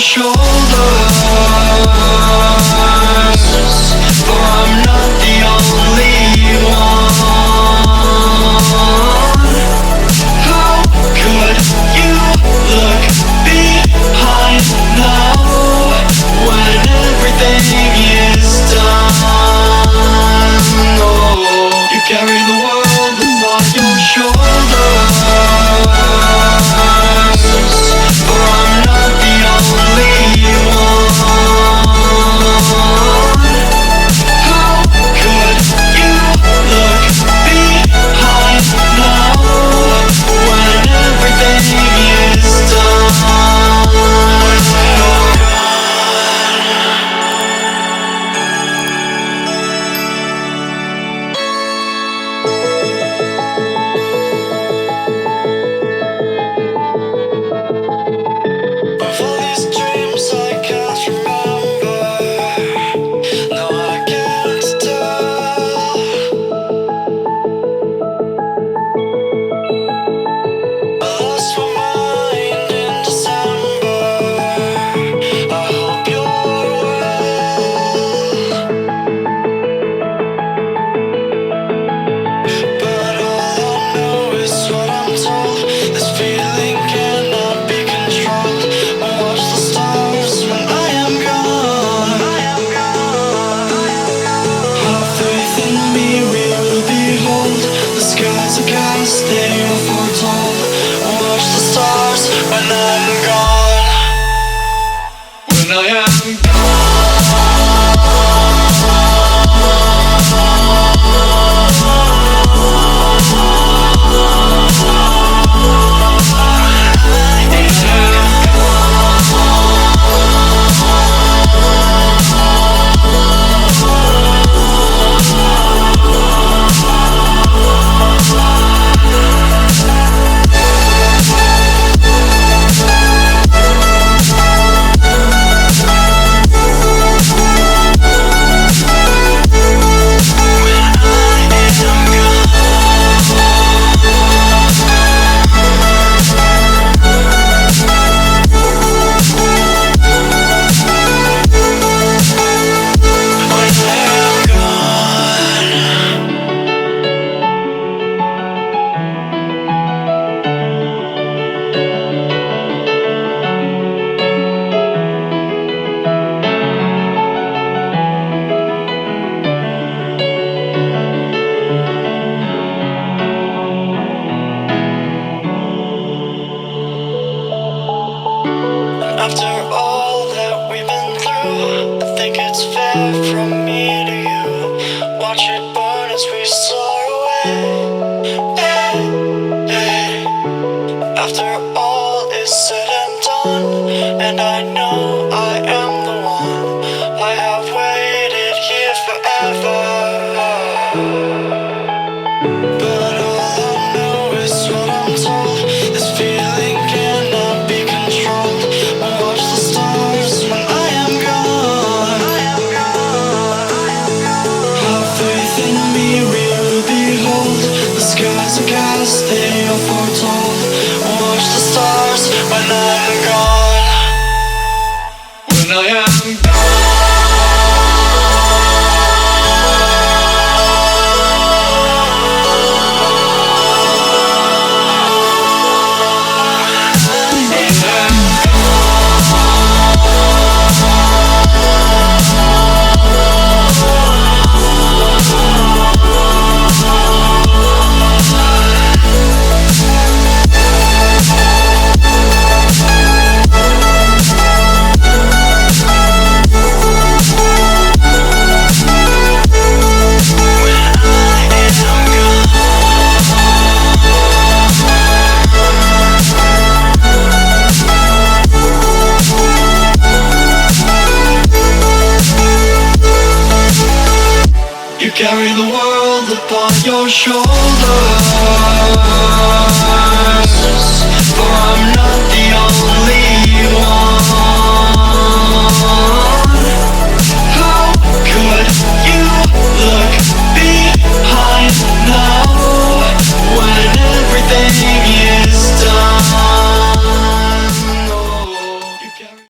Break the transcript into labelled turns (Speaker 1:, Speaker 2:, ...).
Speaker 1: shoulders, for I'm not the only one. How could you look behind now when everything is done? Oh, you carry the world upon your shoulders, for I'm not the only one. How could you look behind now when everything is done? Of all these dreams I can't remember, no I can't tell. I lost my mind in December, I hope you're well. But all I know is what I'm told, this feeling cannot be controlled. Watch the stars when I am gone. Have faith in me, we will behold the skies are cast, they are foretold. Watch the stars when I'm gone. When I am after all that we've been through, I think it's fair from me to you. Watch it burn as we soar away. Hey, hey. After all is said and done, and I know I am the one, I have waited here forever. But all I know is what I'm told, this feeling cannot be controlled. Watch the stars when I am gone. Have faith in me, we will behold the skies are cast, they are foretold. Watch the stars when I'm gone. When I am you carry the world upon your shoulders, for I'm not